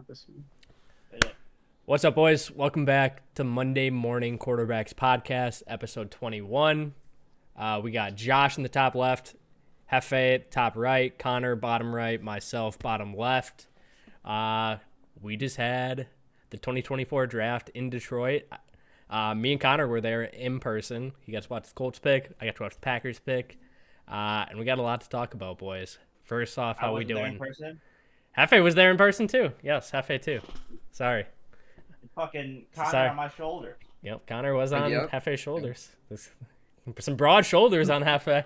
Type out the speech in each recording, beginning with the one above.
this one. What's up, boys? Welcome back to Monday Morning Quarterbacks Podcast, episode 21. We got Josh in the top left, Hefe top right, Connor bottom right, myself bottom left. We just had the 2024 draft in Detroit. Me and Connor were there in person. He got to watch the Colts pick. I got to watch the Packers pick. And we got a lot to talk about, boys. First off, how we doing? Hefe was there in person too. Yes, Hefe too. Sorry. Fucking Connor on my shoulder. Yep, Connor was on Yep. Hefe's shoulders. Some broad shoulders on Hefe.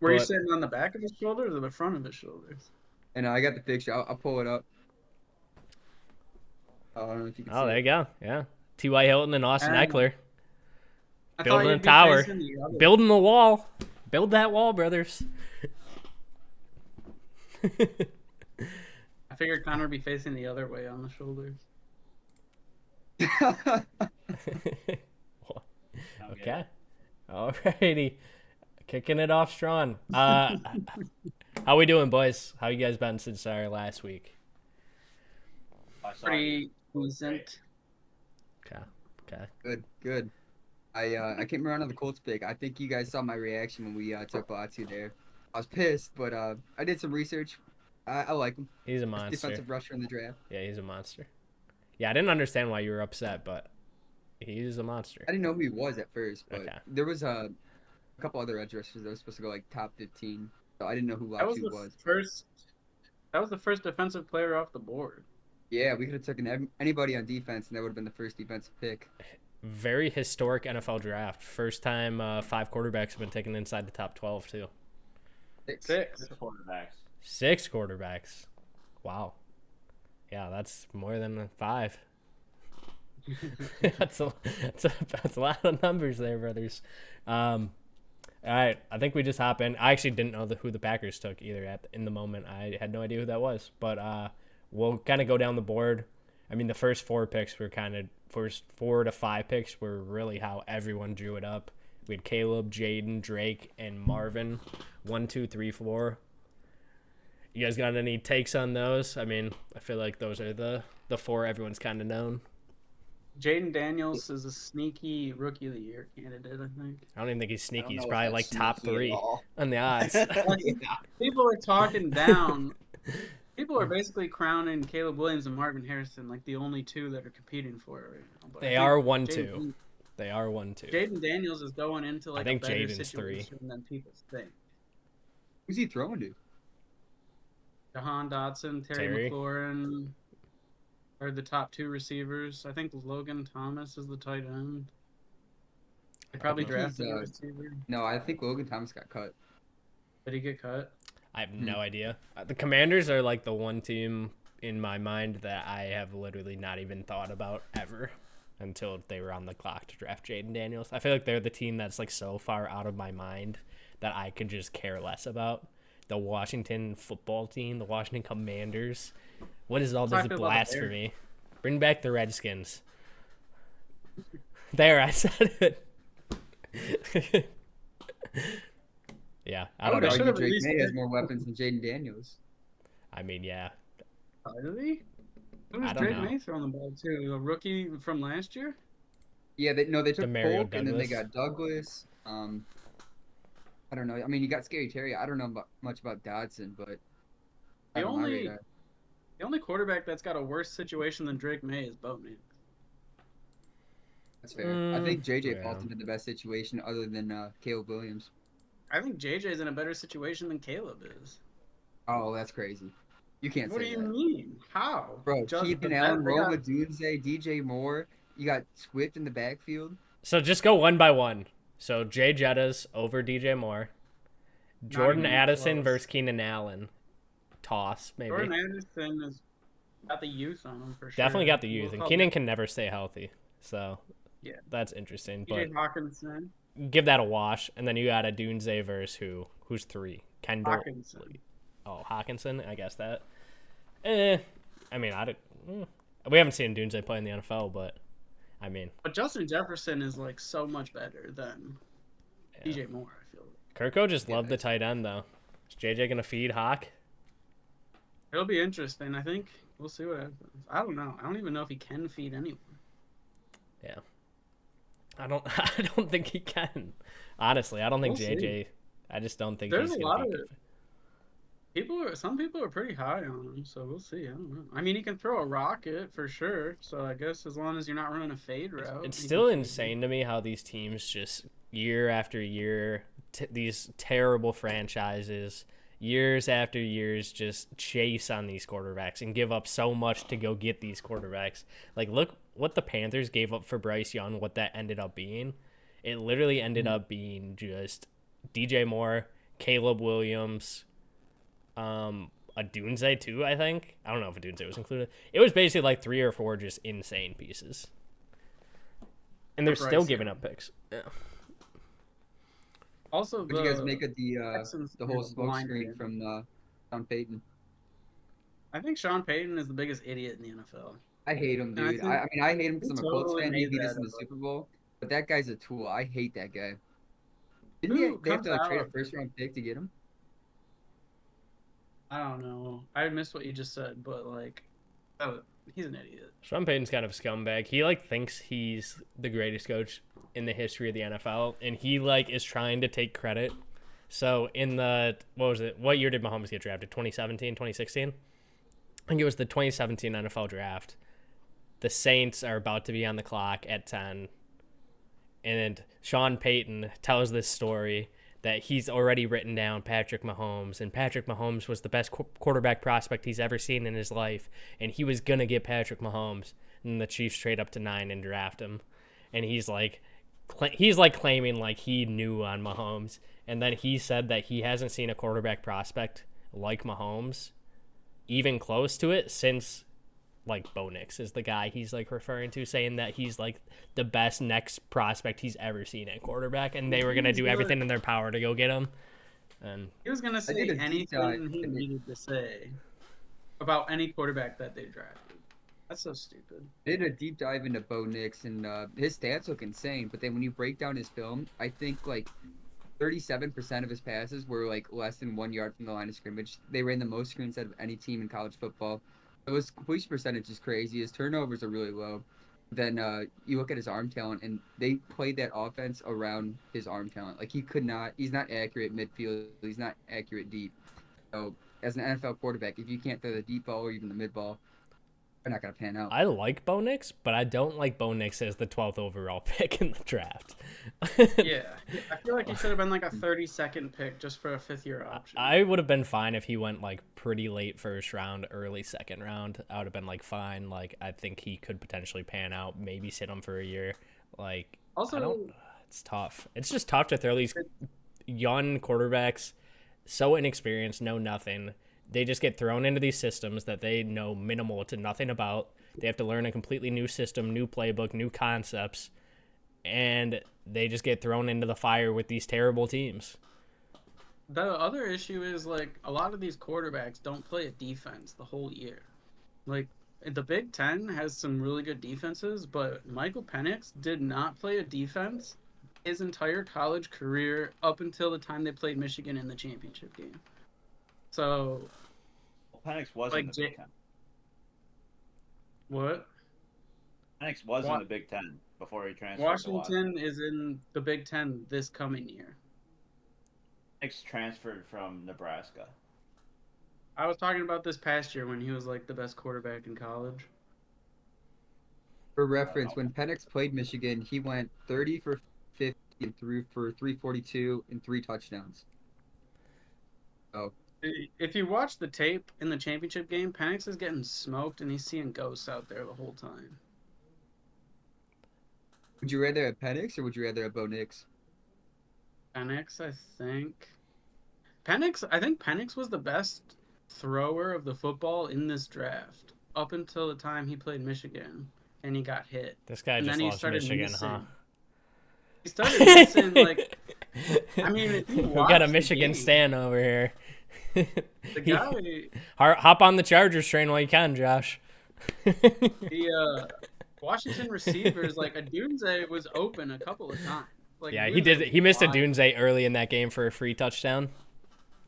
Were you sitting on the back of his shoulders or the front of his shoulders? And I got the picture. I'll pull it up. I don't know if you can see there it. you go. Yeah. T.Y. Hilton and Austin And- Eckler. I Building thought a you'd be tower. facing the other- Building the wall. Build that wall, brothers. I figured Connor would be facing the other way on the shoulders. Okay. Alrighty. Kicking it off strong. How we doing, boys? How you guys been since our last week? Pretty decent. Okay. Good. I came around on the Colts pick. I think you guys saw my reaction when we took Latu there. I was pissed, but I did some research. I like him. He's a monster. Defensive rusher in the draft. Yeah, he's a monster. Yeah, I didn't understand why you were upset, but he's a monster. I didn't know who he was at first, but Okay. there was a couple other edge rushers that was supposed to go like top 15. So I didn't know who That was Latu the was. first. That was the first defensive player off the board. Yeah, we could have taken anybody on defense, and that would have been the first defensive pick. Very historic NFL draft. First time 5 quarterbacks have been taken inside the top 12, too. Six. quarterbacks. 6 quarterbacks. Wow. Yeah, that's more than 5. that's a lot of numbers there, brothers. All right, I think we just hop in. I actually didn't know who the Packers took either in the moment. I had no idea who that was, but we'll kind of go down the board. I mean, the first 4 picks were first 4 to 5 picks were really how everyone drew it up. We had Caleb, Jaden, Drake, and Marvin. 1, 2, 3, 4. You guys got any takes on those? I mean, I feel like those are the 4 everyone's kind of known. Jaden Daniels is a sneaky rookie of the year candidate, I think. I don't even think he's I sneaky. don't He's know if probably that's like top sneaky at 3 all. on the odds. People are talking down. People are basically crowning Caleb Williams and Marvin Harrison like the only 2 that are competing for it right now. But I They think are 1-2. Jaden- They are 1-2. Jaden Daniels is going into like I think a better Jaden's 3. situation than people think. Who's he throwing to? Jahan Dotson, Terry Terry. McLaurin are the top 2 receivers. I think Logan Thomas is the tight end. They probably think he's, drafted a receiver. No, I think Logan Thomas got cut. Did he get cut? I have no idea. The Commanders are like the one team in my mind that I have literally not even thought about ever until they were on the clock to draft Jaden Daniels. I feel like they're the team that's like so far out of my mind that I could just care less about. The Washington football team, the Washington Commanders. What is all That's this how I feel about the blasphemy? Bring back the Redskins. There, I said it. Yeah, I I don't would know. should argue have Drake released May it. has more weapons than Jaden Daniels. I mean, yeah. Really? Who I does don't Drake know. May throwing the ball to? A rookie from last year? Yeah, they took Demario Polk, and then they Douglas. got Douglas. I don't know. I mean, you got Scary Terry. I don't know much about Dodson, but The out of my only radar. the only quarterback that's got a worse situation than Drake May is Bo Nix. That's fair. I think JJ yeah. falls into the best situation other than Caleb Williams. I think JJ's in a better situation than Caleb is. Oh, that's crazy. You can't What do say you that. mean? How? Bro, Just Keith and the- Allen, they got- Roma, Doomsday, DJ Moore. You got Swift in the backfield. So just go one by one. So Jay Jettas over DJ Moore. Jordan even Addison close. versus Keenan Allen. Toss, maybe. Jordan Anderson has got the youth on him for sure. Definitely got the We'll youth. And call Keenan him can never stay healthy. So Yeah. that's interesting. But TJ Hawkinson. give that a wash. And then you got a Doomsday versus who's 3? Kendall. Hawkinson. Oh, Hawkinson. I guess that. I mean, we haven't seen Doomsday play in the NFL, but I mean, But Justin Jefferson is like so much better than yeah. DJ Moore, I feel like. Kirko just Yeah, loved the tight end, though. Is JJ going to feed Hawk? It'll be interesting. I think we'll see what happens. I don't know. I don't even know if he can feed anyone. Yeah. I don't think he can. Honestly, I don't think We'll JJ. see. I just don't think There's he's a gonna lot be of people. Some people are pretty high on him, so we'll see. I don't know. I mean, he can throw a rocket for sure. So I guess as long as you're not running a fade route, It's he still can feed insane to me how these teams just year after year, these terrible franchises, years after years, just chase on these quarterbacks and give up so much to go get these quarterbacks. Like, look what the Panthers gave up for Bryce Young, what that ended up being. It literally ended up being just DJ Moore, Caleb Williams, a Dunze too, I think. I don't know if a Dunze was included. It was basically like 3 or 4 just insane pieces. And they're For still Bryce giving Young. up picks. Yeah. Also, What do you guys make of Texans the whole are smoke blinded screen in. from Sean Payton? I think Sean Payton is the biggest idiot in the NFL. I hate him, And I dude. think I mean, I hate him because he I'm a Colts totally fan. He made beat us that in the up. Super Bowl, but that guy's a tool. I hate that guy. Who They have comes to like trade a out? first round pick to get him? I don't know. I missed what you just said, but like, he's an idiot. Sean Payton's kind of a scumbag. He like thinks he's the greatest coach in the history of the NFL, and he like is trying to take credit. So in the what year did Mahomes get drafted? 2017, 2016? I think it was the 2017 NFL draft. The Saints are about to be on the clock at 10. And Sean Payton tells this story that he's already written down Patrick Mahomes, and Patrick Mahomes was the best quarterback prospect he's ever seen in his life, and he was going to get Patrick Mahomes, and the Chiefs trade up to 9 and draft him. And he's like claiming like he knew on Mahomes, and then he said that he hasn't seen a quarterback prospect like Mahomes even close to it since like Bo Nix is the guy he's like referring to, saying that he's like the best next prospect he's ever seen at quarterback, and they were gonna do everything in their power to go get him. And He was gonna say did a deep dive anything he in the- needed to say about any quarterback that they drafted. That's so stupid. They did a deep dive into Bo Nix, and his stats look insane. But then when you break down his film, I think like 37% of his passes were like less than 1 yard from the line of scrimmage. They ran the most screens out of any team in college football. So his completion percentage is crazy. His turnovers are really low. Then you look at his arm talent, and they played that offense around his arm talent. Like he's not accurate midfield. He's not accurate deep. So as an NFL quarterback, if you can't throw the deep ball or even the mid ball, they're not gonna pan out. I like Bo Nix, but I don't like Bo Nix as the 12th overall pick in the draft. Yeah, I feel like he should have been like a 32nd pick just for a 5th-year option. I would have been fine if he went like pretty late first round, early second round. I would have been like fine. Like I think he could potentially pan out, maybe sit him for a year. Like Also, it's tough. It's just tough to throw these young quarterbacks, so inexperienced, know nothing. They just get thrown into these systems that they know minimal to nothing about. They have to learn a completely new system, new playbook, new concepts, and they just get thrown into the fire with these terrible teams. the other issue is like a lot of these quarterbacks don't play a defense the whole year. Like the Big Ten has some really good defenses, but Michael Penix did not play a defense his entire college career up until the time they played Michigan in the championship game. So Penix was Like in the Big Ten. what? Penix was Wa- in the Big Ten before he transferred to Washington is in the Big Ten this coming year. Penix transferred from Nebraska. I was talking about this past year when he was like the best quarterback in college. For reference, when Penix played Michigan, he went 30 for 50 and threw for 342 and 3 touchdowns. Oh, If you watch the tape in the championship game, Penix is getting smoked and he's seeing ghosts out there the whole time. would you rather have Penix or would you rather have Bo Nix? Penix, I think. I think Penix was the best thrower of the football in this draft up until the time he played Michigan and he got hit. This guy And just then he loves started Michigan, missing. huh? He started missing, like, I mean, if you we watch got a the Michigan game, stan over here. the guy, Hop on the Chargers train while you can, Josh. the Washington receivers, like, Adunze was open a couple of times. Like, Yeah, he was did. He missed a wide. Dunze early in that game for a free touchdown.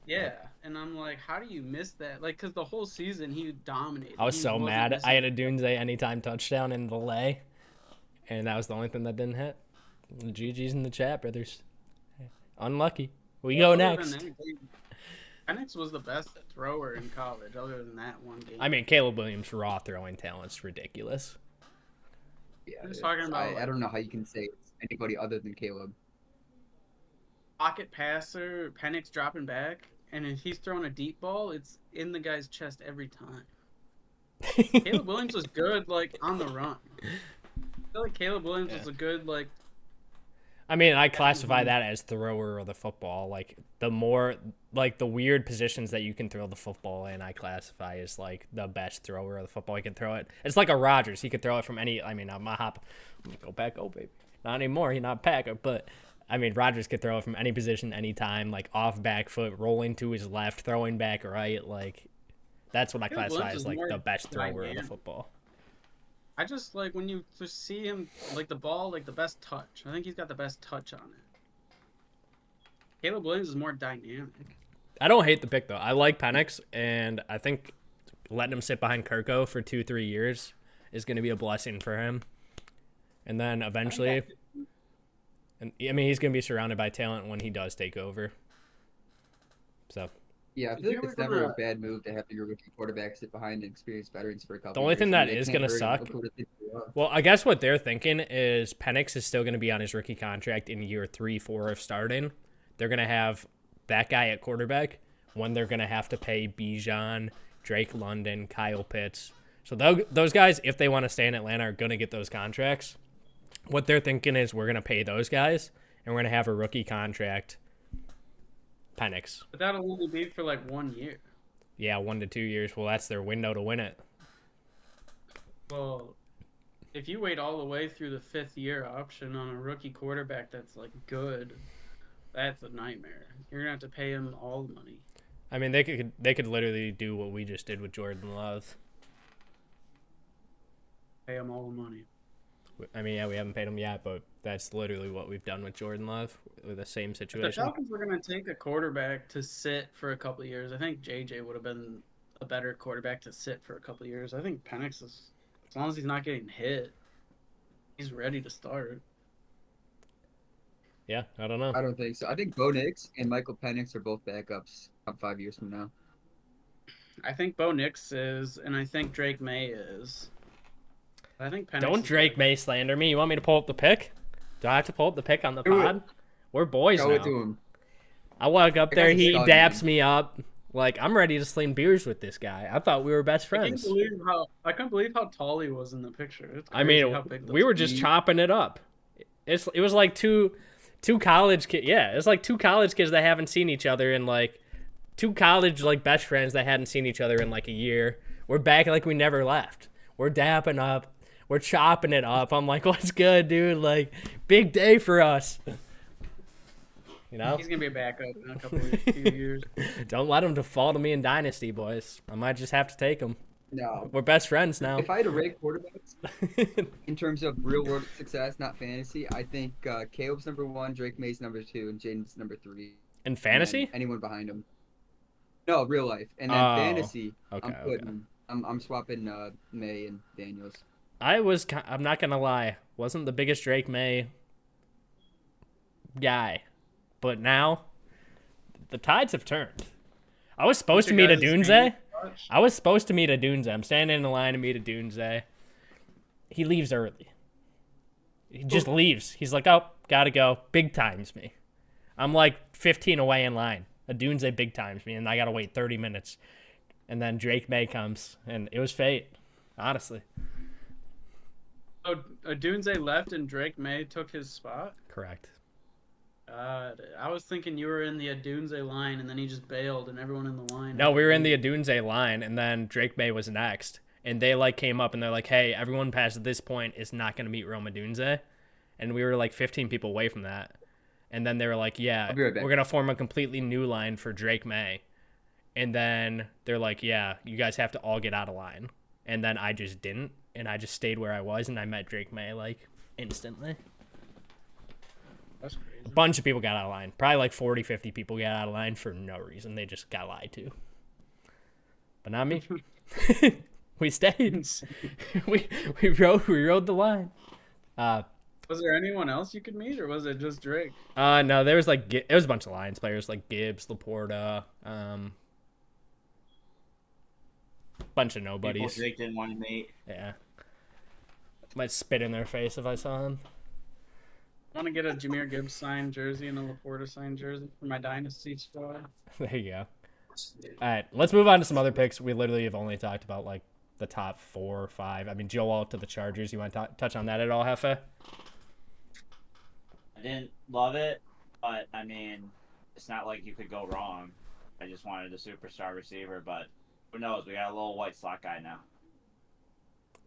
Yeah, and I'm like, how do you miss that? Like, because the whole season he dominated. I was He so wasn't mad. missing. I had a Dunze anytime touchdown in the lay, and that was the only thing that didn't hit. GG's in the chat, brothers. Unlucky. We go Other than next. that, Penix was the best thrower in college, other than that one game. I mean, Caleb Williams' raw throwing talent's ridiculous. Yeah, I'm just talking about I don't know how you can say it's anybody other than Caleb. pocket passer, Penix dropping back, and if he's throwing a deep ball, it's in the guy's chest every time. Caleb Williams was good, like, on the run. I feel like Caleb Williams was a good, like... I mean, I classify that as thrower of the football. Like, the more, like, the weird positions that you can throw the football in, I classify as, like, the best thrower of the football. He can throw it. It's like a Rodgers. He could throw it from any, I mean, I'm go back, oh, baby. Not anymore. He's not Packer, but... I mean, Rodgers could throw it from any position, anytime, like off back foot, rolling to his left, throwing back right. Like, that's what I classify as like the best thrower of the football. I just like when you just see him, like the ball, like the best touch. I think he's got the best touch on it. Caleb Williams is more dynamic. I don't hate the pick though. I like Penix, and I think letting him sit behind Kirko for 2-3 years is going to be a blessing for him. And then eventually. And I mean, he's going to be surrounded by talent when he does take over. So. Yeah, I feel like it's never a bad move to have your rookie quarterback sit behind experienced veterans for a couple. The only thing that is going to suck. Well, I guess what they're thinking is Penix is still going to be on his rookie contract in year 3-4 of starting. They're going to have that guy at quarterback when they're going to have to pay Bijan, Drake London, Kyle Pitts. So those guys, if they want to stay in Atlanta, are going to get those contracts. What they're thinking is we're going to pay those guys, and we're going to have a rookie contract, Penix. But that'll only be for like 1 year. Yeah, 1 to 2 years. Well, that's their window to win it. Well, if you wait all the way through the 5th year option on a rookie quarterback that's like good, that's a nightmare. You're going to have to pay him all the money. I mean, they could literally do what we just did with Jordan Love. Pay him all the money. I mean, yeah, we haven't paid him yet, but that's literally what we've done with Jordan Love with the same situation. If the Falcons were going to take a quarterback to sit for a couple of years, I think JJ would have been a better quarterback to sit for a couple of years. I think Penix is, as long as he's not getting hit, he's ready to start. Yeah, I don't know. I don't think so. I think Bo Nix and Michael Penix are both backups 5 years from now. I think Bo Nix is, and I think Drake May is. I think Penix Don't Drake May slander me. You want me to pull up the pick? Do I have to pull up the pick on the pod? We're boys now. To him. I walk up there, he daps me up. Like, I'm ready to sling beers with this guy. I thought we were best friends. I can't believe how tall he was in the picture. It's I mean, how big we were just chopping it up. It was like two college kids. Yeah, it's like two college kids that haven't seen each other in like two college like best friends that hadn't seen each other in like a year. We're back like we never left. We're dapping up. We're chopping it up. I'm like, what's good, dude? Like, big day for us. You know? He's going to be a backup in a couple of few years. Don't let him default to me in Dynasty, boys. I might just have to take him. No. We're best friends now. If I had to rate quarterbacks in terms of real-world success, not fantasy, I think Caleb's number 1, Drake May's number 2, and Jaden's number 3. In fantasy? Anyone behind him. No, real life. And then fantasy, I'm swapping May and Daniels. I'm not going to lie, wasn't the biggest Drake May guy. But now, the tides have turned. I was supposed to meet a Dunze. I'm standing in the line to meet a Dunze. He leaves early. He just leaves. He's like, oh, gotta go. Big times me. I'm like 15 away in line. A Dunze big times me, and I gotta wait 30 minutes. And then Drake May comes, and it was fate, honestly. Oh, Dunze left and Drake May took his spot? Correct. I was thinking you were in the Adunze line, and then he just bailed, and everyone in the line. No, we were in the Adunze line, and then Drake May was next. And they like came up, and they're like, hey, everyone past this point is not going to meet Rome Odunze. And we were like 15 people away from that. And then they were like, yeah, we're going to form a completely new line for Drake May. And then they're like, yeah, you guys have to all get out of line. And then I just didn't, and I just stayed where I was, and I met Drake May like instantly. That's crazy. reason. bunch of people got out of line. Probably like 40, 50 people got out of line for no reason. They just got lied to. But not me. We stayed. we rode the line. Was there anyone else you could meet, or was it just Drake? No, there was it was a bunch of Lions players like Gibbs, Laporta, bunch of People nobodies. Drake didn't want to meet. Yeah. Might spit in their face if I saw him. Want to get a Jahmyr Gibbs signed jersey and a Laporta signed jersey for my dynasty squad. There you go. All right, let's move on to some other picks. We literally have only talked about like the top 4 or 5. I mean, Joel to the Chargers. You want to touch on that at all, Hefe? I didn't love it, but I mean, it's not like you could go wrong. I just wanted a superstar receiver, but who knows? We got a little white slot guy now.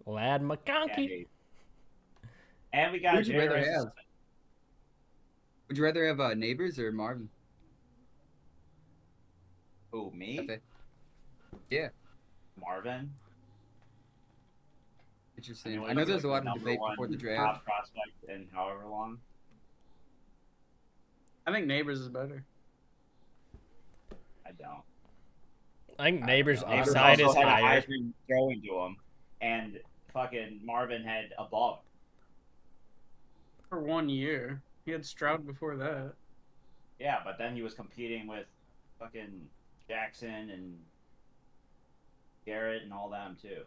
Lad McConkey. And we got Who'd you rather J.R. have? Would you rather have Neighbors or Marvin? Who, me? Okay. Yeah, Marvin? interesting. mean, I know he's there's a like lot of the debate number before one the draft. top prospect in however long. I think Neighbors is better. I don't. I think Neighbors' Neighbors upside is also had a higher. Heisman throwing to him, and fucking Marvin had a ball. For 1 year. He had Stroud before that. Yeah, but then he was competing with fucking Jackson and Garrett and all them too.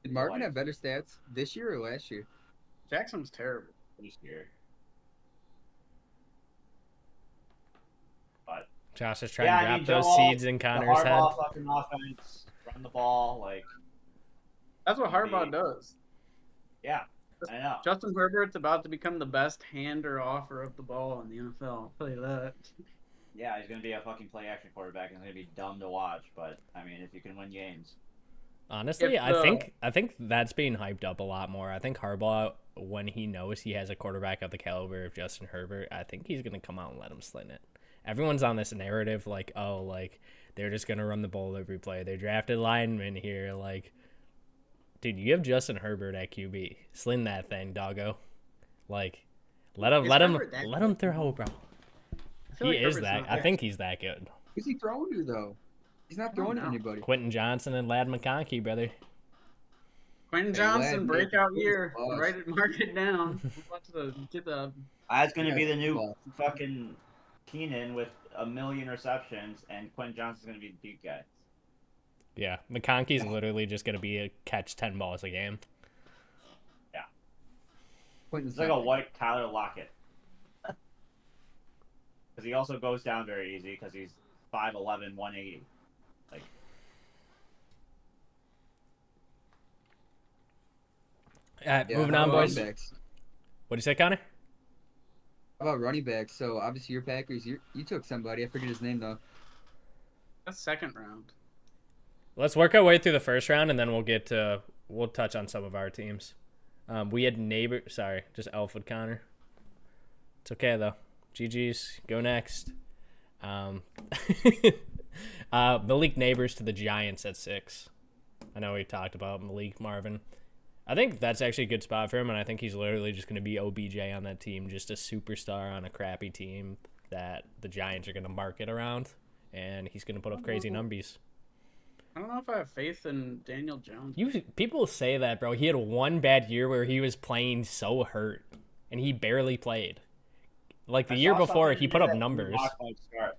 Did Marvin have better stats this year or last year? Jackson was terrible. This year. But Josh is trying yeah, to I drop mean, those Joel, seeds in the Connor's head. Harbaugh fucking offense, run the ball, like That's what Harbaugh Maybe. does. yeah, I know. Justin Herbert's about to become the best hander offer of the ball in the NFL. I'll tell you that. Yeah, he's gonna be a fucking play action quarterback, and it's gonna be dumb to watch. But I mean, if you can win games, Honestly, If I think that's being hyped up a lot more. I think Harbaugh, when he knows he has a quarterback of the caliber of Justin Herbert, I think he's gonna come out and let him sling it. Everyone's on this narrative like, oh, like they're just gonna run the ball every play. They drafted linemen here, like, dude, you have Justin Herbert at QB. Sling that thing, doggo. Like, let him Is let him Herbert that let him throw, bro. I feel He like is Herbert's that. not I that- think he's that good. Who's he throwing to though? He's not throwing to know. anybody. Quentin Johnson and Lad McConkey, brother. Quentin Hey, Johnson, Lad, breakout Nick, year. boss. Write it, mark it down. I'm about to get the. that's gonna Yeah, be the new well. fucking Keenan with 1 million receptions, and Quentin Johnson's gonna be the deep guy. Yeah, McConkey's literally just gonna be a catch 10 balls a game. Quentin's It's like not a white Tyler Lockett. Because he also goes down very easy because he's 5'11", 180. Like, Yeah, Moving how on, about boys. running backs? What'd you say, Connor? How about running backs? So obviously your Packers, you took somebody. I forget his name though. That's second round. Let's work our way through the first round, and then we'll touch on some of our teams. We had just Elfwood Connor. It's okay though. GG's. Go next. Malik Neighbors to the Giants at 6. I know we talked about Malik Marvin. I think that's actually a good spot for him, and I think he's literally just going to be OBJ on that team, just a superstar on a crappy team that the Giants are going to market around, and he's going to put up crazy numbers. I don't know if I have faith in Daniel Jones. People say that, bro. He had one bad year where he was playing so hurt, and he barely played. Like the I year saw before, something he put today up that numbers. Drew Lock might start.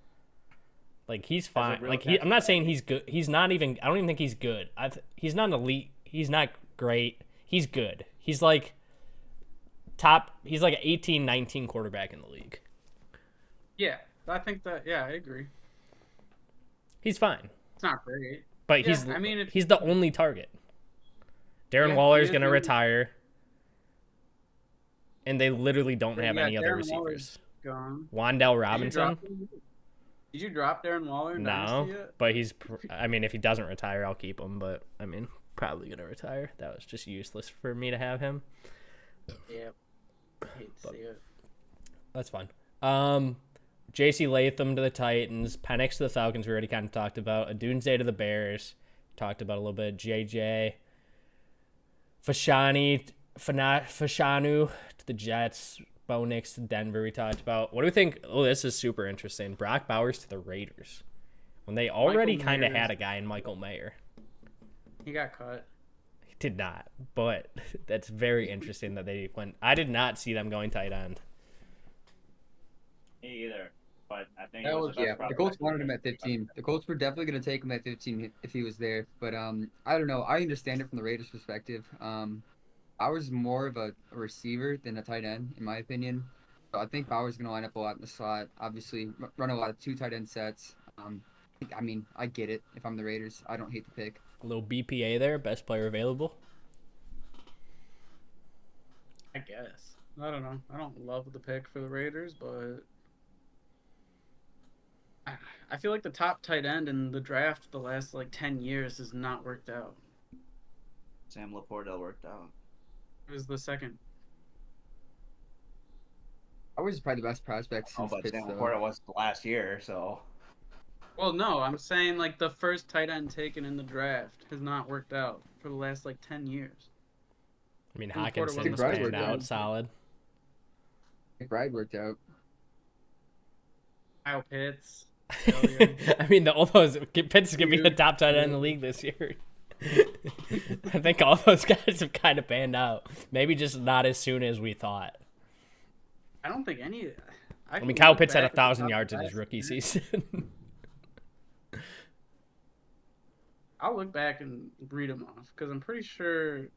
Like he's As a fine. real Like catch I'm not saying he's good. He's not even. I don't even think he's good. He's not elite. He's not great. He's good. He's like top. He's like an 18, 19 quarterback in the league. Yeah, I think that. Yeah, I agree. He's fine, It's not great. but Yeah, I mean, he's the only target. Darren Yeah, Waller's he gonna is. retire, and they literally don't have Yeah, any other Darren receivers. Waller's gone. Wandell Did you Robinson. drop him? Did you drop Darren Waller in No, Dynasty yet? but I mean, if he doesn't retire, I'll keep him. But I mean, probably gonna retire. That was just useless for me to have him. Yep. Hate to see it. That's fine. J.C. Latham to the Titans. Penix to the Falcons. We already kind of talked about. Adunze to the Bears. Talked about a little bit. J.J. Fashanu to the Jets. Bo Nix to Denver we talked about. What do we think? Oh, this is super interesting. Brock Bowers to the Raiders. When they already kind of Mayer. had a guy in Michael Mayer. He got cut. He did not, but that's very interesting that they went. I did not see them going tight end. Me either. But I think That it was was, the best yeah, the prospect Colts in wanted him the at 15. The Colts were definitely going to take him at 15 if he was there. But I don't know. I understand it from the Raiders' perspective. Bowers is more of a receiver than a tight end, in my opinion. So I think Bowers is going to line up a lot in the slot. Obviously, run a lot of 2 tight end sets. I mean, I get it. If I'm the Raiders, I don't hate the pick. A little BPA there, best player available. I guess. I don't know. I don't love the pick for the Raiders, but I feel like the top tight end in the draft the last like 10 years has not worked out. Sam Laporta worked out. It was the second. Bowers is probably the best prospect Oh, since but Pitts, Sam though. Laporta was last year, so Well, no, I'm saying like the first tight end taken in the draft has not worked out for the last like 10 years. I mean, Laporta Hawkinson's wasn't a panned starter. out solid. McBride worked out. Kyle Pitts. failure. I mean, all those Pitts is gonna be the top tight end in the league this year. I think all those guys have kind of panned out. Maybe just not as soon as we thought. I don't think any. I can mean, Kyle look Pitts had back at the 1,000 top yards in his guys. rookie season. I'll look back and read them off because I'm pretty sure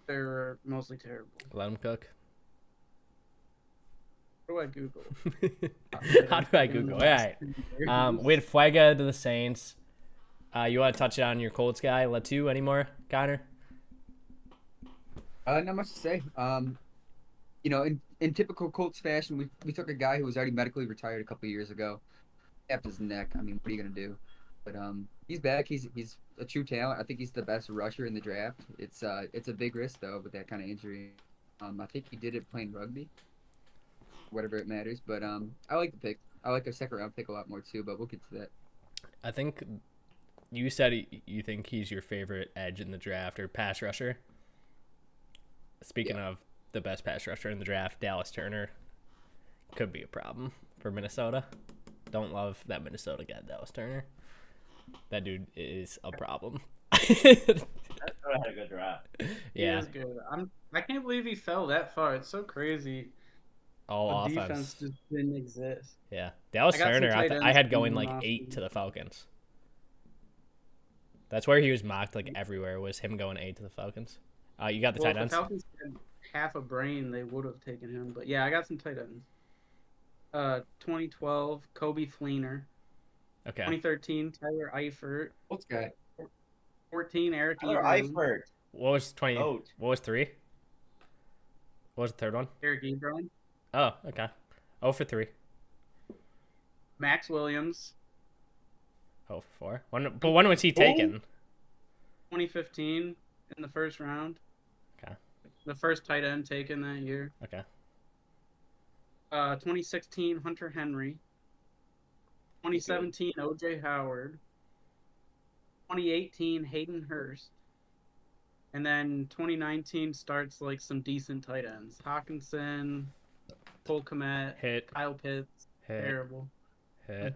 they're mostly terrible. Let him cook. What do I Google? How do I Google? All right. We had Fuega to the Saints. You want to touch on your Colts guy, Latu, anymore, Connor? Not much to say. You know, in typical Colts fashion, we took a guy who was already medically retired a couple of years ago. Tapped his neck. I mean, what are you gonna do? But he's back. He's a true talent. I think he's the best rusher in the draft. It's a big risk though with that kind of injury. I think he did it playing rugby, whatever it matters. But I like the pick. I like a second round pick a lot more too. But we'll get to that. I think you said you think he's your favorite edge in the draft or pass rusher. Speaking of the best pass rusher in the draft, Dallas Turner could be a problem for Minnesota. Don't love that Minnesota got Dallas Turner. That dude is a problem. Minnesota had a good draft. He Yeah, is good. I can't believe he fell that far. It's so crazy. all The offense. defense just didn't exist. Yeah, Dallas I got some Turner. tight I ends had going coming like off 8 the- to the Falcons. That's where he was mocked like everywhere. Was him going 8 to the Falcons. You got the Well, tight if ends. the Falcons had half a brain, they would have taken him. But yeah, I got some tight ends. 2012, Kobe Fleener. Okay. 2013, Tyler Eifert. Colts guy. 14, Eric Tyler Ebron. Eifert. What was 20? Coach. What was 3? What was the third one? Eric Ebron. Oh, okay. 0 for 3. Max Williams. 0 for 4. But when was he taken? 2015 in the first round. Okay. The first tight end taken that year. Okay. 2016, Hunter Henry. 2017, OJ Howard. 2018, Hayden Hurst. And then 2019 starts like some decent tight ends. Hawkinson, Cole Kmet, Hit. Kyle Pitts, Hit. terrible. Hit.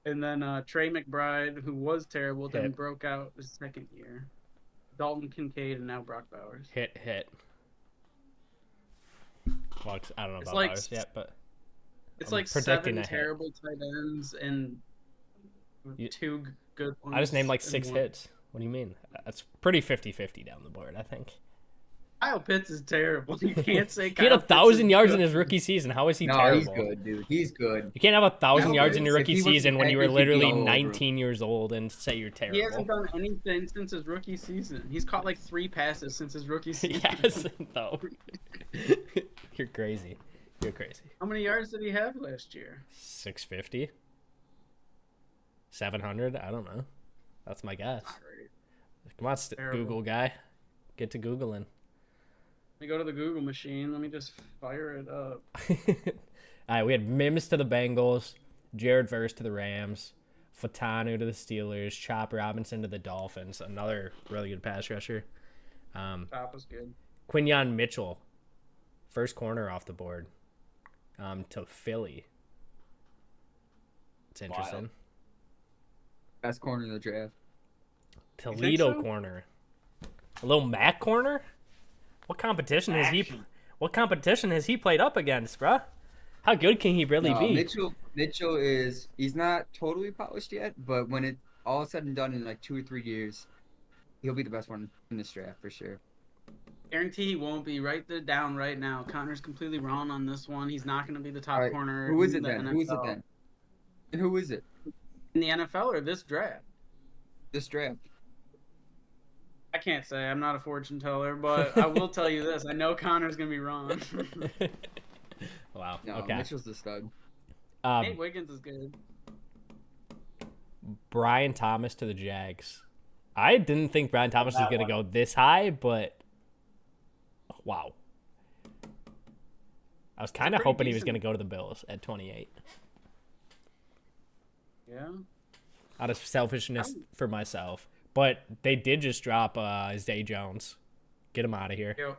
And then Trey McBride, who was terrible, then Hit. broke out the second year. Dalton Kincaid and now Brock Bowers. Hit. Well, I don't know It's about like Bowers yet, but It's I'm like predicting 7 a hit. terrible tight ends and You- 2 good ones. I just named like and 6 one. hits. What do you mean? That's pretty 50-50 down the board, I think. Kyle Pitts is terrible. You can't say He had Kyle Pitts 1,000 is yards good. in his rookie season. How is he No, terrible? he's good, dude. He's good. You can't have 1,000 Kyle yards in your Pitts, rookie if he wasn't season when that you were good, he'd be literally all over him. 19 years old and say you're He hasn't terrible. done anything since his rookie season. He's caught like 3 passes since his rookie season. Yes, no. You're crazy. You're crazy. How many yards did he have last year? 650? 700? I don't know. That's my guess. Not right. Come on, Terrible. Google guy. Get to Googling. Let me go to the Google machine. Let me just fire it up. All right, we had Mims to the Bengals, Jared Verse to the Rams, Fatanu to the Steelers, Chop Robinson to the Dolphins, another really good pass rusher. Top was good. Quinyon Mitchell, first corner off the board, to Philly. It's interesting. Wild. Best corner in the draft. Toledo so? corner. A little Mac corner? What competition has he Action. What competition has he played up against, bruh? How good can he really No, be? Mitchell he's not totally polished yet, but when it all said and done in like 2 or 3 years, he'll be the best one in this draft for sure. Guarantee he won't be. Write that down right now. Connor's completely wrong on this one. He's not going to be the top All right, corner. who is in it the then? NFL. Who is it then? And who is it? In the NFL or this draft? This draft. I can't say. I'm not a fortune teller, but I will tell you this. I know Connor's going to be wrong. Wow. No, Okay. Mitchell's the stud. Nate Wiggins is good. Brian Thomas to the Jags. I didn't think Brian Thomas was That going to one. go this high, but wow. I was kind of pretty hoping he was decent- going to go to the Bills at 28. Yeah. Out of selfishness for myself. But they did just drop Zay Jones. Get him out of here. Yo,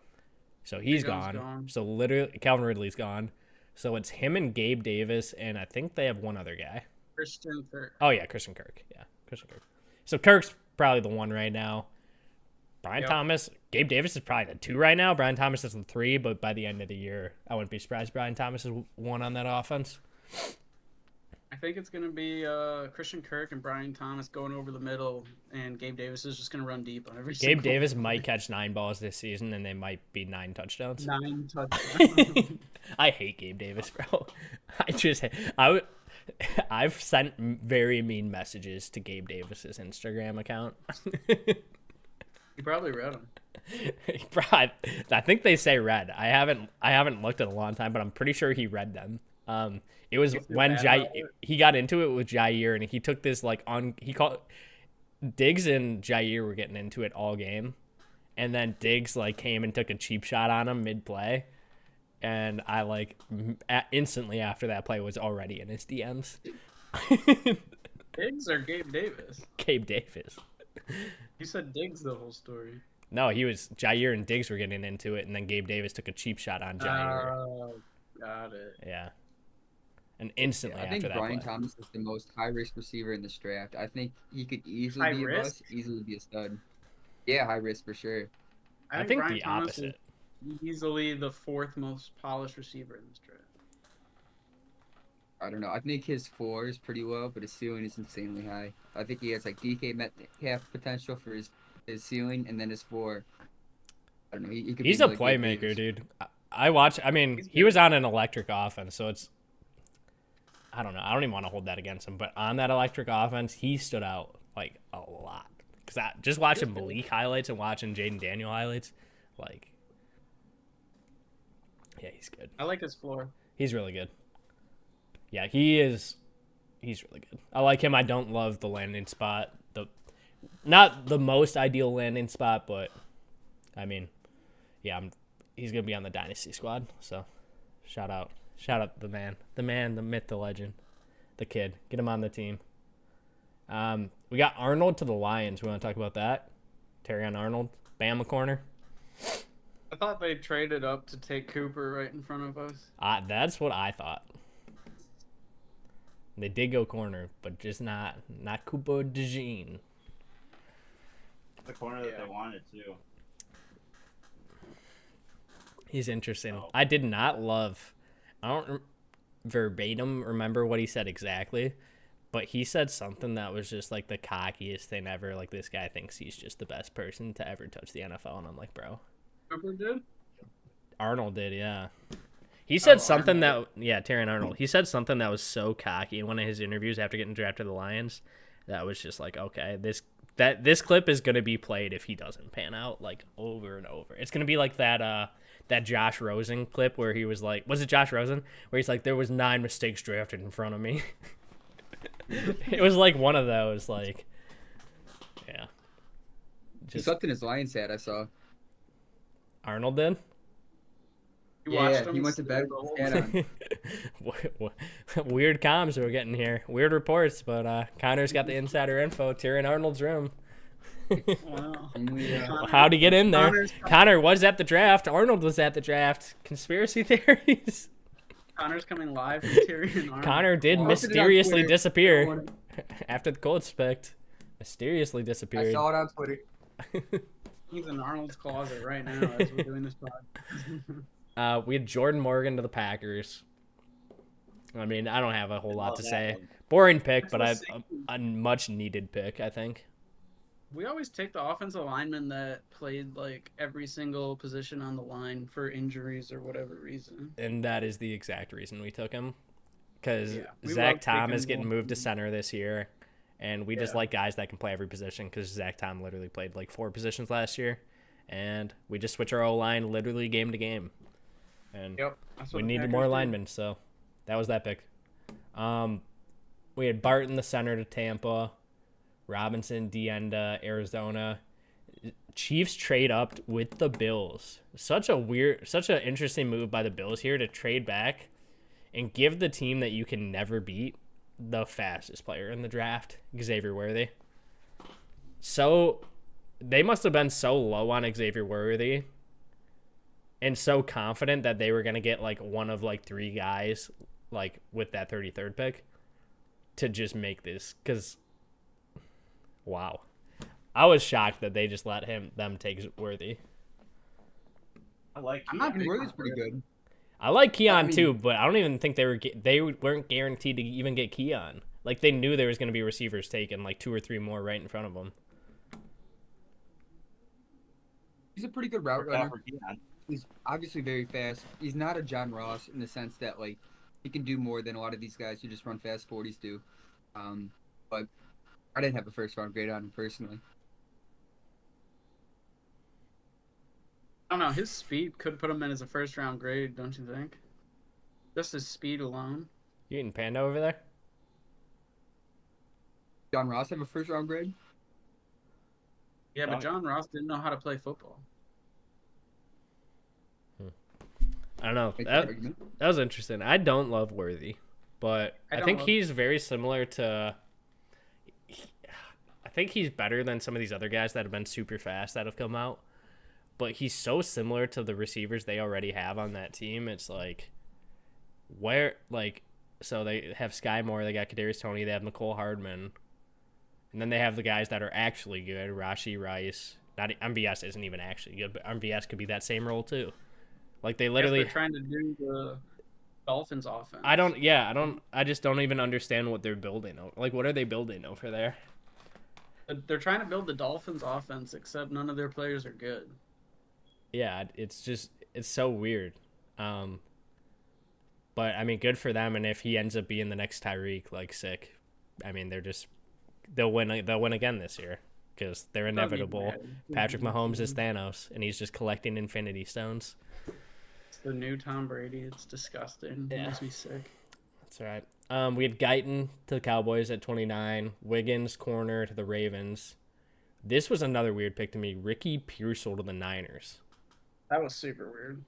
So he's Zay Jones gone. gone. So literally, Calvin Ridley's gone. So it's him and Gabe Davis, and I think they have one other guy. Christian Kirk. Oh, yeah, Christian Kirk. Yeah, Christian Kirk. So Kirk's probably the one right now. Brian Yep. Thomas, Gabe Davis is probably the 2 right now. Brian Thomas is the 3, but by the end of the year, I wouldn't be surprised Brian Thomas is 1 on that offense. I think it's going to be Christian Kirk and Brian Thomas going over the middle, and Gabe Davis is just going to run deep on every Gabe single Davis might catch 9 balls this season, and they might be 9 touchdowns. 9 touchdowns. I hate Gabe Davis, bro. I've sent very mean messages to Gabe Davis's Instagram account. You probably read him. Bro, I think they say read. I haven't looked in a long time, but I'm pretty sure he read them. It was You feel when bad about it? he got into it with Jair, and he took this he called Diggs and Jair were getting into it all game, and then Diggs came and took a cheap shot on him mid play, and I instantly after that play was already in his DMs. Diggs or Gabe Davis? Gabe Davis. You said Diggs the whole story. No, Jair and Diggs were getting into it, and then Gabe Davis took a cheap shot on Jair. Oh, got it. Yeah. And instantly I think after that Brian play. Thomas is the most high-risk receiver in this draft. I think he could easily High be a risk? bust, easily be a stud. Yeah, high risk for sure. I think Brian the Thomas opposite. is easily the 4th most polished receiver in this draft. I don't know. I think his floor is pretty low, but his ceiling is insanely high. I think he has DK Metcalf potential for his ceiling, and then his floor. I don't know. He could He's be a like Gabe playmaker, Davis. dude. I mean, He's he was on an electric offense, so it's I don't know. I don't even want to hold that against him, but on that electric offense, he stood out a lot. Because just watching Malik highlights and watching Jaden Daniel highlights, yeah, he's good. I like his floor. He's really good. Yeah, he's really good. I like him. I don't love the landing spot. Not the most ideal landing spot, but I mean, yeah, he's gonna be on the dynasty squad. So, shout out the man, the myth, the legend, the kid. Get him on the team. We got Arnold to the Lions. We want to talk about that. Terrion Arnold, Bama corner. I thought they traded up to take Cooper right in front of us. That's what I thought. They did go corner, but just not Cooper DeJean. The corner that Yeah. they wanted too. He's interesting. Oh. I did not love. I don't verbatim remember what he said exactly, but he said something that was just the cockiest thing ever. This guy thinks he's just the best person to ever touch the NFL, and I'm like, bro. Cooper did? Arnold did, yeah. He said something Arnold. Terrion Arnold. He said something that was so cocky in one of his interviews after getting drafted to the Lions. That was just okay, this clip is gonna be played if he doesn't pan out over and over. It's gonna be like that Josh Rosen clip where he was was it Josh Rosen? Where he's there was 9 mistakes drafted in front of me. It was one of those, yeah. He Just slept in his Lions hat, I saw. Arnold did? You Yeah, watched him he went to sleep bed the with whole his hat on. Weird comms we're getting here. Weird reports, but Connor's got the insider info. Terrion Arnold's room. Wow. Yeah. How'd he get in there? Connor's, Connor was at the draft. Arnold was at the draft. Conspiracy theories. Connor's coming live from Tyrion Arnold. Connor did Posted it on mysteriously Twitter. disappear after the Colts picked. Mysteriously I disappeared. saw it on Twitter. He's in Arnold's closet right now as we're doing this pod. We had Jordan Morgan to the Packers. I mean, I don't have a whole lot Love to that say. one. Boring pick, That's but the a much needed pick, I think. We always take the offensive lineman that played like every single position on the line for injuries or whatever reason. And that is the exact reason we took him. Because Yeah, we Zach love Tom taking is getting moved to one. center this year. And we just Yeah. like guys that can play every position because Zach Tom literally played like 4 positions last year. And we just switch our O-line literally game to game. And Yep. That's what we the needed Packers more do. linemen, so that was that pick. We had Barton the center to Tampa, Robinson, Deenda, Arizona. Chiefs trade up with the Bills. Such an interesting move by the Bills here to trade back and give the team that you can never beat the fastest player in the draft, Xavier Worthy. So they must have been so low on Xavier Worthy and so confident that they were going to get like one of like 3 guys like with that 33rd pick to just make this, because wow, I was shocked that they just let them take Worthy. I like. I'm not Keon. big Worthy's pretty good. I like Keon I mean- too, but I don't even think they weren't guaranteed to even get Keon. Like they knew there was going to be receivers taken, like 2 or 3 more right in front of them. He's a pretty good route Worked out runner. for Keon. He's obviously very fast. He's not a John Ross in the sense that like he can do more than a lot of these guys who just run fast 40s do. But I didn't have a first round grade on him personally. I don't know. His speed could put him in as a first round grade, don't you think? Just his speed alone. You eating panda over there? John Ross have a first round grade? Yeah, but Oh. John Ross didn't know how to play football. I don't know. Makes That, an argument. that was interesting. I don't love Worthy, but I I don't think love- he's very similar to. I think he's better than some of these other guys that have been super fast that have come out. But he's so similar to the receivers they already have on that team. It's like, so they have Sky Moore, they got Kadarius Toney, they have Nicole Hardman, and then they have the guys that are actually good. Rashi Rice. Not MVS isn't even actually good, but MVS could be that same role too. Like they I guess literally. they're trying to do the Dolphins offense. I just don't even understand what they're building. Like, what are they building over there? They're trying to build the Dolphins offense, except none of their players are good. Yeah, it's so weird. But I mean, good for them. And if he ends up being the next Tyreek, like sick, I mean, they'll win again this year because they're inevitable. Patrick Mahomes is Thanos, and he's just collecting Infinity Stones. It's the new Tom Brady. It's disgusting. It Yeah. makes me sick. That's all right. We had Guyton to the Cowboys at 29. Wiggins corner to the Ravens. This was another weird pick to me. Ricky Pearsall to the Niners. That was super weird.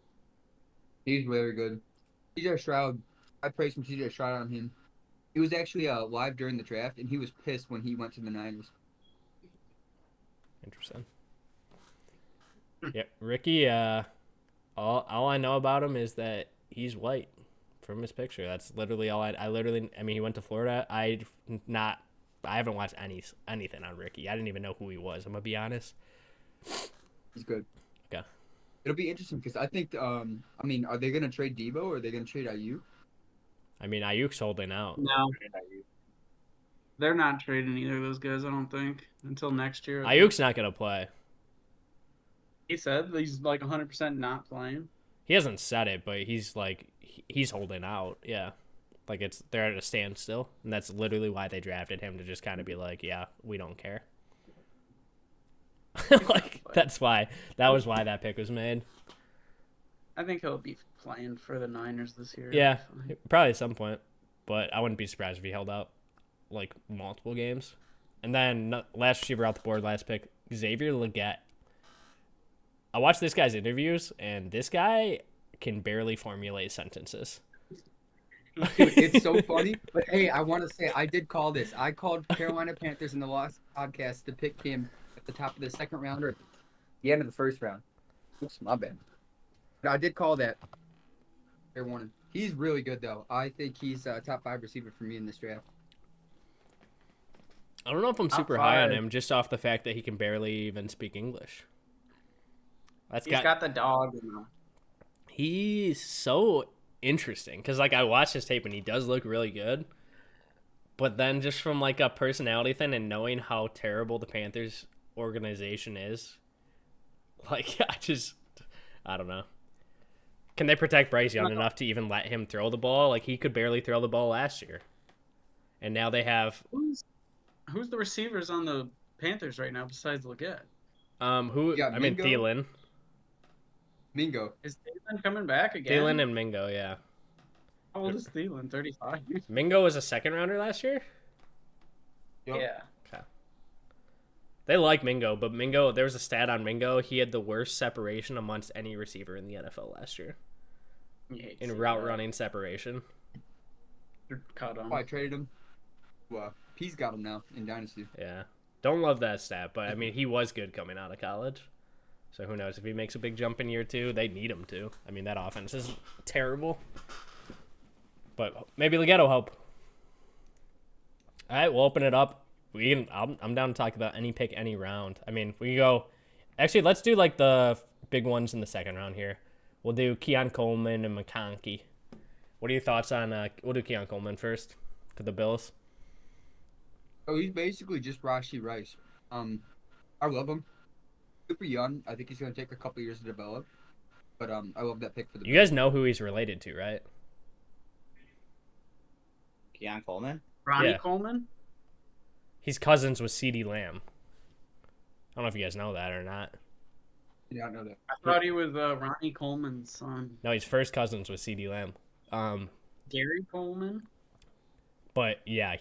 He's very good. CJ Stroud, I praised some CJ Stroud on him. He was actually live during the draft, and he was pissed when he went to the Niners. Interesting. Yeah, Ricky. All I know about him is that he's white from his picture. That's literally all I literally. I mean, he went to Florida. I haven't watched anything on Ricky. I didn't even know who he was. I'm gonna be honest. He's good. Okay. It'll be interesting because I think, I mean, are they going to trade Debo or are they going to trade IU? I mean, Ayuk's holding out. No, they're not trading either of those guys. I don't think until next year. Ayuk's not gonna play. He said he's like 100% not playing. He hasn't said it, but he's like he's holding out. Yeah, like they're at a standstill, and that's literally why they drafted him to just kind of be like, yeah, we don't care. Like that was why that pick was made. I think he'll be playing for the Niners this year. Yeah, probably at some point, but I wouldn't be surprised if he held out like multiple games. And then last receiver out the board, last pick, Xavier Legette. I watched this guy's interviews, and this guy can barely formulate sentences. Dude, it's so funny. But hey, I want to say I did call this. I called Carolina Panthers in the last podcast to pick him the top of the second round or the end of the first round. Oops, my bad. But I did call that. Fair warning. He's really good though. I think he's a top 5 receiver for me in this draft. I don't know if I'm Top super high on 5. him just off the fact that he can barely even speak English. He's got the dog in him. He's so interesting because like I watched his tape and he does look really good, but then just from like a personality thing and knowing how terrible the Panthers organization is, like I don't know. Can they protect Bryce Young enough to even let him throw the ball? Like he could barely throw the ball last year, and now they have Who's the receivers on the Panthers right now besides Leggett? Yeah, I mean Mingo. Thielen. Mingo. Is Thielen coming back again? Thielen and Mingo, yeah. How old is Thielen? 35. Mingo was a second rounder last year. Yep. Yeah. They like Mingo, but Mingo, there was a stat on Mingo. He had the worst separation amongst any receiver in the NFL last year in route running separation. Cut him. Oh, I traded him. Well, P's got him now in Dynasty. Yeah. Don't love that stat, but I mean, he was good coming out of college. So who knows? If he makes a big jump in year 2, they need him to. I mean, that offense is terrible. But maybe Leggett will help. All right, we'll open it up. I'm down to talk about any pick, any round. I mean, we can go. Actually, let's do like the big ones in the second round here. We'll do Keon Coleman and McConkey. What are your thoughts on? We'll do Keon Coleman first to the Bills. Oh, he's basically just Rashee Rice. I love him. Super young. I think he's going to take a couple years to develop. But I love that pick for the You guys know who he's related to, right? Keon Coleman. Ronnie Yeah. Coleman? He's cousins with CeeDee Lamb. I don't know if you guys know that or not. Yeah, I know that. I thought he was Ronnie Coleman's son. No, he's first cousins with CeeDee Lamb. Gary Coleman? But yeah,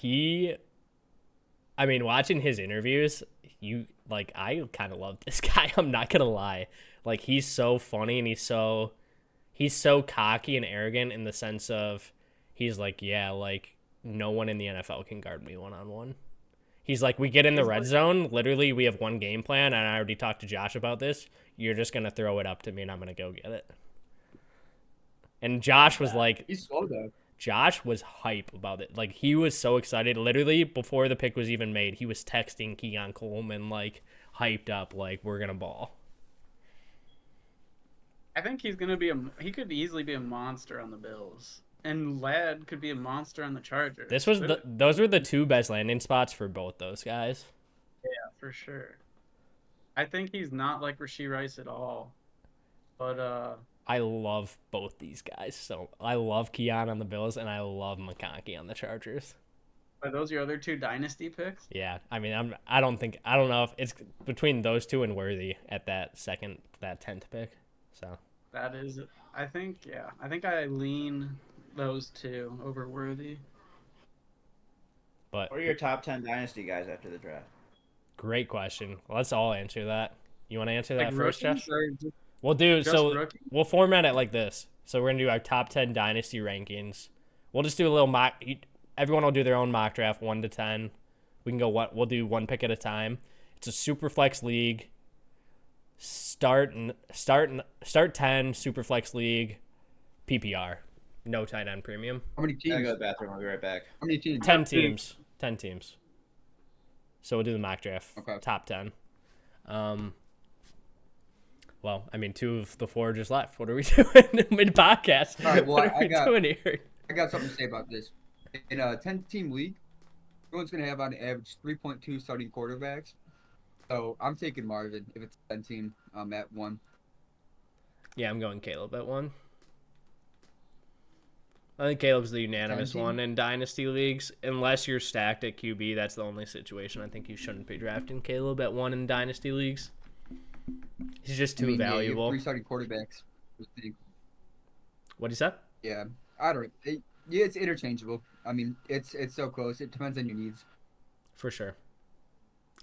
I mean, watching his interviews, I kind of love this guy. I'm not gonna lie. Like, he's so funny and he's so cocky and arrogant in the sense of he's like, yeah, like no one in the NFL can guard me one-on-one. He's like, we get in the red zone. Literally, we have one game plan, and I already talked to Josh about this. You're just gonna throw it up to me, and I'm gonna go get it. And Josh was like, He's slow though. Josh was hype about it. Like, he was so excited. Literally, before the pick was even made, he was texting Keon Coleman, like, hyped up, like, we're going to ball. I think he's going to be he could easily be a monster on the Bills. And Ladd could be a monster on the Chargers. Those were the 2 best landing spots for both those guys. Yeah, for sure. I think he's not like Rashee Rice at all. But, I love both these guys. So I love Keon on the Bills, and I love McConkey on the Chargers. are those your other 2 dynasty picks? Yeah, I mean, I don't know if it's between those 2 and Worthy at that 10th pick. So That is, I think I lean those 2 over Worthy. but What are your top 10 dynasty guys after the draft? great question. Let's all answer that. You want to answer that Like first, rookies Josh? or just We'll do rookies? we'll format it like this. So we're gonna do our top 10 dynasty rankings. We'll just do a little mock. Everyone will do their own mock draft, 1 to 10. We can go we'll do 1 pick at a time. It's a super flex league. Start 10 super flex league, PPR, no tight end premium. How many I gotta teams? go to the bathroom. I'll be right back. How many teams? 10 teams. 10 teams. So we'll do the mock draft. Okay. Top 10. Well, I mean, 2 of the 4 just left. What are we doing mid podcast? All right, well, What are we doing here? I got something to say about this. In a 10-team league, everyone's going to have on average 3.2 starting quarterbacks. So I'm taking Marvin if it's a 10-team at 1. Yeah, I'm going Caleb at 1. I think Caleb's the unanimous 10-team? one in dynasty leagues. Unless you're stacked at QB, that's the only situation I think you shouldn't be drafting Caleb at 1 in dynasty leagues. He's just too Yeah, you have valuable. 3 starting quarterbacks. What he said? Yeah, I don't. Yeah, it's interchangeable. I mean, it's so close. It depends on your needs. For sure.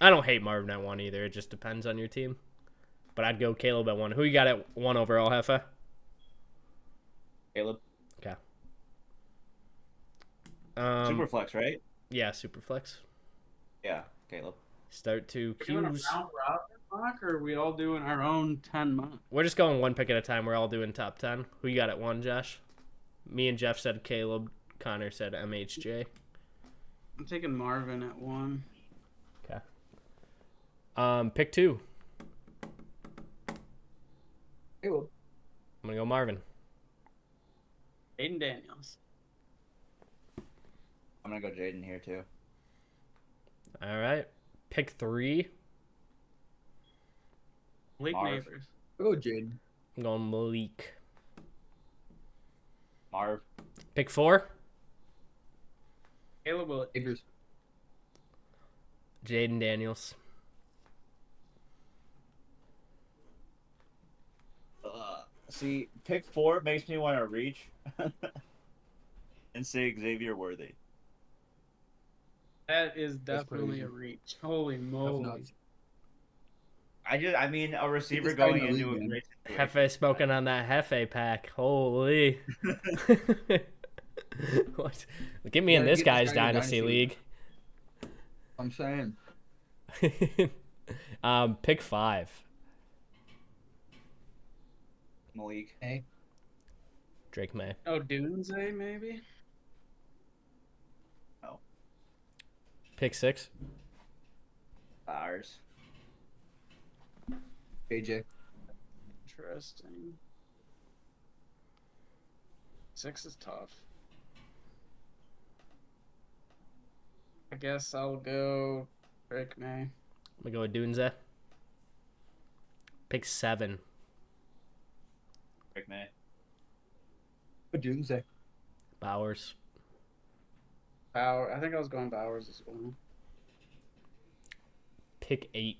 I don't hate Marvin at 1 either. It just depends on your team. But I'd go Caleb at 1. Who you got at 1 overall, Hefe? Caleb. Okay. Superflex, right? Yeah, Superflex. Yeah, Caleb. Start to Are we doing a cues. round robin mock, or are we all doing our own 10 mock? We're just going one pick at a time. We're all doing top 10. Who you got at 1, Josh? Me and Jeff said Caleb. Connor said MHJ. I'm taking Marvin at 1. Pick 2. Caleb. I'm going to go Marvin. Aiden Daniels. I'm gonna go Jaden here too. All right. Pick 3. Malik Marv. Neighbors. I'll go Jaden. I'm going Malik. Marv. Pick 4. Caleb Willett. Neighbors. Jaden Daniels. See, pick 4 makes me want to reach and say Xavier Worthy. That is That's definitely a crazy. reach. Holy That's moly. nuts. I mean, a receiver This guy going in the into league, a man. great situation. Hefe smoking on that Hefe pack. Holy. What? Get me in Yeah, this get this guy's guy in your dynasty dynasty. league. I'm saying. Pick 5. Malik. Hey. Drake May. Oh, Dunze, maybe? Pick 6. Bowers. AJ. Interesting. 6 is tough. I guess I'll go Drake May. I'm going to go with Dunze. Pick 7. Rick May. Doomsday. Bowers. Bauer. I think I was going Bowers as well. Pick 8.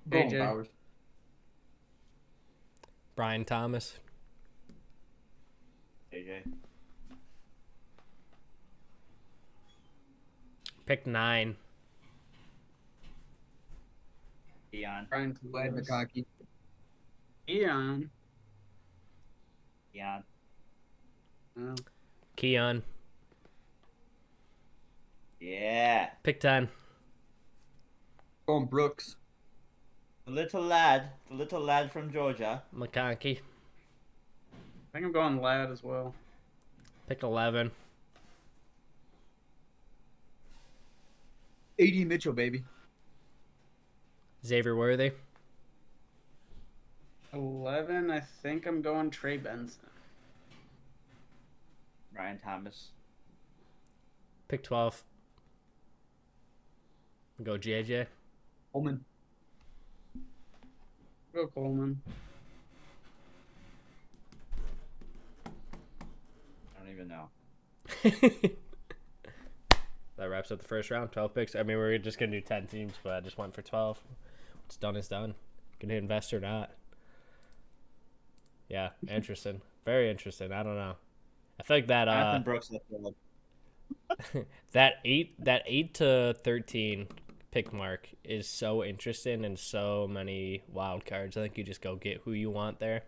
Going AJ. Bowers. Brian Thomas. AJ. Pick 9. Dion. Brian Vlad Thomas. McConkey. Eon. Dion. Oh. Keon. Yeah. Pick 10. Going Brooks. The little lad from Georgia. McConkey. I think I'm going Lad as well. Pick 11. AD Mitchell, baby. Xavier Worthy. 11, I think I'm going Trey Benson. Ryan Thomas. Pick 12. Go JJ. Holman. Go Coleman. I don't even know. That wraps up the first round. 12 picks. I mean, we're just going to do 10 teams, but I just went for 12. What's done is done. Going to invest or not. Yeah, interesting. Very interesting. I don't know. I feel like that Jonathan Brooks left field. that 8 to 13 pick mark is so interesting and so many wild cards. I think you just go get who you want there.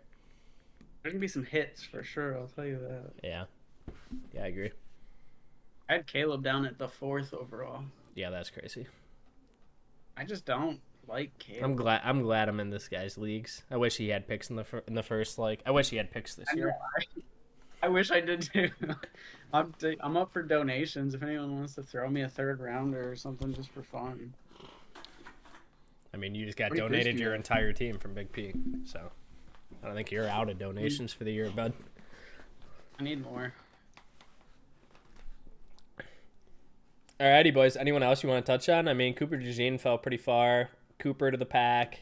There can be some hits for sure, I'll tell you that. Yeah. Yeah, I agree. I had Caleb down at the 4th overall. Yeah, that's crazy. I just don't like Caleb. I'm glad I'm in this guy's leagues. I wish he had picks in the first I wish he had picks this I know, year. I wish I did too. I'm up for donations if anyone wants to throw me a 3rd rounder or something just for fun. I mean, you just got Pretty donated crispy. your entire team from Big P, so I don't think you're out of donations for the year, bud. I need more. Alrighty, boys. Anyone else you want to touch on? I mean, Cooper DeJean fell pretty far. Cooper to the pack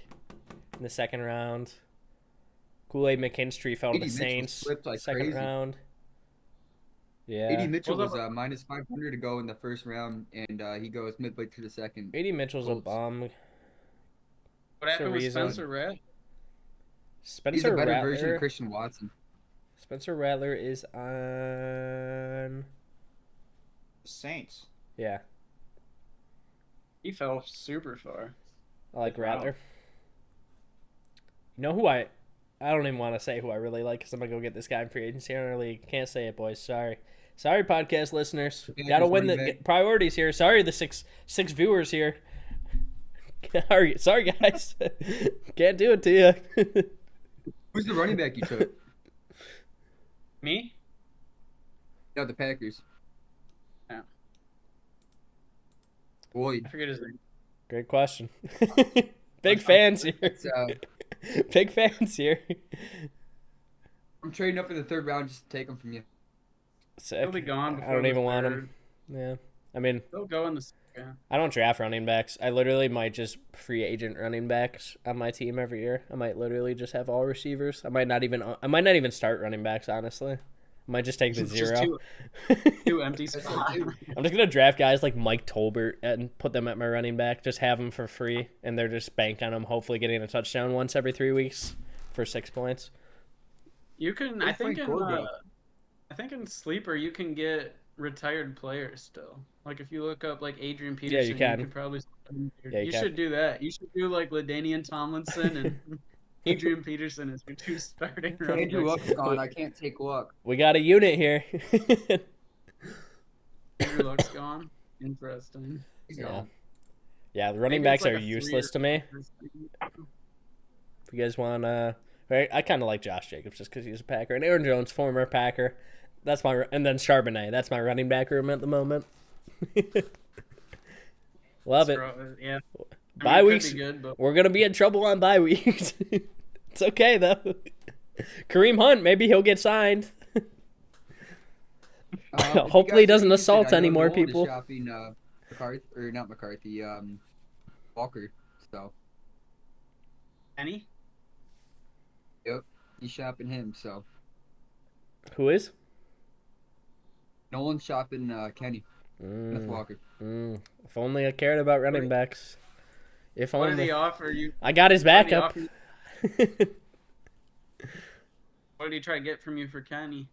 in the 2nd round. Kool-Aid McKinstry fell to AD the Mitchell Saints slipped like 2nd crazy. round. Yeah. AD Mitchell Well, was minus 500 to go in the first round, and he goes midway through the second. AD Mitchell's a Colts. bum. What happened with reason. Spencer Red? He's Spencer a better version of Rattler. Christian Watson. Spencer Rattler is on. Saints. Yeah, He fell super far. I like Wow. Rattler. You know who I don't even want to say who I really like because I'm gonna go get this guy in free agency in our league. Can't say it, boys. Sorry. Sorry, podcast listeners. Yeah, Gotta just win the running back. priorities here. Sorry, the six viewers here. Sorry, guys. Can't do it to you. Who's the running back you took? Me? No, the Packers. Yeah. Boyd. I forget his name. Great question. Big fans here. It's, Big fans here. I'm trading up in the 3rd round just to take him from you. Sick. He'll be gone I before don't the even want 3rd. him. Yeah. I mean, He'll go in the second. I don't draft running backs. I literally might just free agent running backs on my team every year. I might literally just have all receivers. I might not even start running backs, honestly. I might just take the Just 0. two empty That's spots. what I do. I'm just gonna draft guys like Mike Tolbert and put them at my running back. Just have them for free, and they're just bank on them. Hopefully, getting a touchdown once every 3 weeks for 6 points. You can. Where's Frank Gore go? I think in Sleeper you can get retired players still. Like if you look up like Adrian Yeah, Peterson, you can. could probably. Yeah, you you can. should do that. You should do like LaDainian Tomlinson and Adrian Peterson as your 2 starting running Andrew backs. Luck's gone. I can't take Luck. We got a unit here. Andrew Luck's gone. Interesting. He's Yeah. gone. Yeah, the running Maybe it's backs like are a 3 useless or to me. 4 If you guys want, right? I kind of like Josh Jacobs just because he's a Packer, and Aaron Jones, former Packer. That's my, and then Charbonnet. That's my running back room at the moment. Love it. Yeah. Bye it could weeks. be good, but We're gonna be in trouble on bye weeks. It's okay though. Kareem Hunt, maybe he'll get signed. If you Hopefully he guys are doesn't interested, assault I know any more Nolan is people. Shopping, McCarthy, or not McCarthy, Walker. So Penny? he's shopping him. So Who is? Nolan's shopping Kenny Smith Walker. If only I cared about running backs. If What did only. he offer you? I got his What did he backup. offer- What did he try to get from you for Kenny?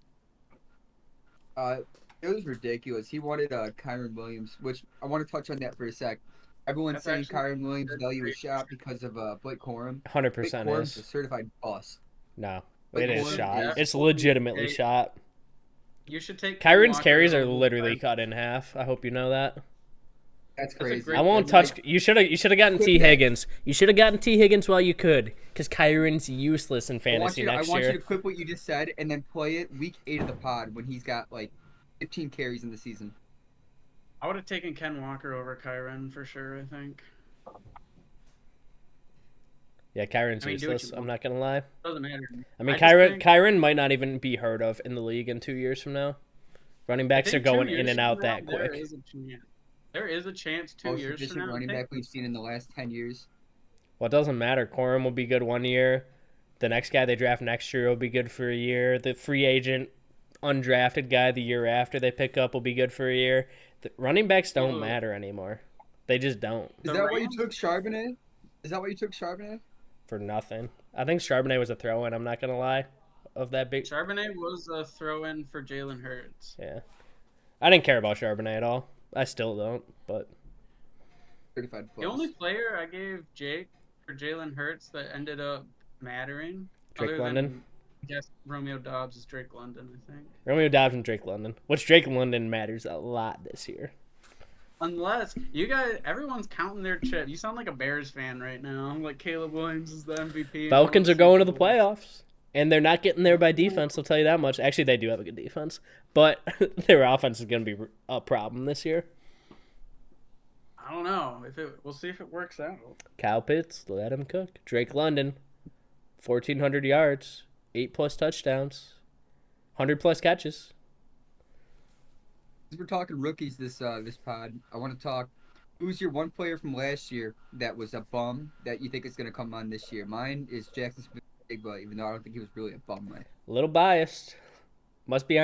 It was ridiculous. He wanted Kyron Williams, which I want to touch on that for a sec. Everyone's That's saying actually- Kyron Williams' that's value great. is shot because of Blake Corum. 100% Blake Corum's a is. certified bust. No, Blake it is Corum, shot. yeah. It's legitimately Hey, shot. You should take Ken Kyron's Walker carries are over literally Kyron. cut in half. I hope you know that. That's a crazy. great- I won't Like- touch. You should have gotten T Higgins. You should have gotten T Higgins while you could, because Kyron's useless in I want fantasy you to, next I want you year. to clip what you just said and then play it week 8 of the pod when he's got like 15 carries in the season. I would have taken Ken Walker over Kyron for sure, I think. Yeah, Kyron's I mean, do what useless. you I'm want. not gonna lie. Doesn't matter. I mean, I just think- Kyron might not even be heard of in the league in 2 years from now. Running I backs are think 2 going years in and from out now, that There quick. is a chance. There is a chance 2 Most years from efficient now. running take- back we've seen in the last 10 years. Well, it doesn't matter. Corum will be good 1 year. The next guy they draft next year will be good for a year. The free agent, undrafted guy the year after they pick up will be good for a year. The running backs don't Ooh. matter anymore. They just don't. Is The that why you Rams- took Charbonnet? Is that why you took Charbonnet? For nothing. I think Charbonnet was a throw-in. I'm not gonna lie. Of that big, Charbonnet was a throw-in for Jalen Hurts. yeah. I didn't care about Charbonnet at all. I still don't. But Certified The plus. only player I gave Jake for Jalen Hurts that ended up mattering, Drake other London? than I guess Romeo Dobbs, is Drake London, I think. Romeo Dobbs and Drake London, which Drake London matters a lot this year. Unless you guys, everyone's counting their chip. You sound like a Bears fan right now. Like Caleb Williams is the MVP. Falcons are going to the playoffs, and they're not getting there by defense. I'll tell you that much. Actually, they do have a good defense, but their offense is going to be a problem this year. I don't know we'll see if it works out. Kyle Pitts, let him cook. Drake London, 1,400 yards, 8+ touchdowns, 100+ catches. Since we're talking rookies this pod, I want to talk. Who's your one player from last year that was a bum that you think is going to come on this year? Mine is Jackson Smith-Jigba, even though I don't think he was really a bum. A little biased. Must be on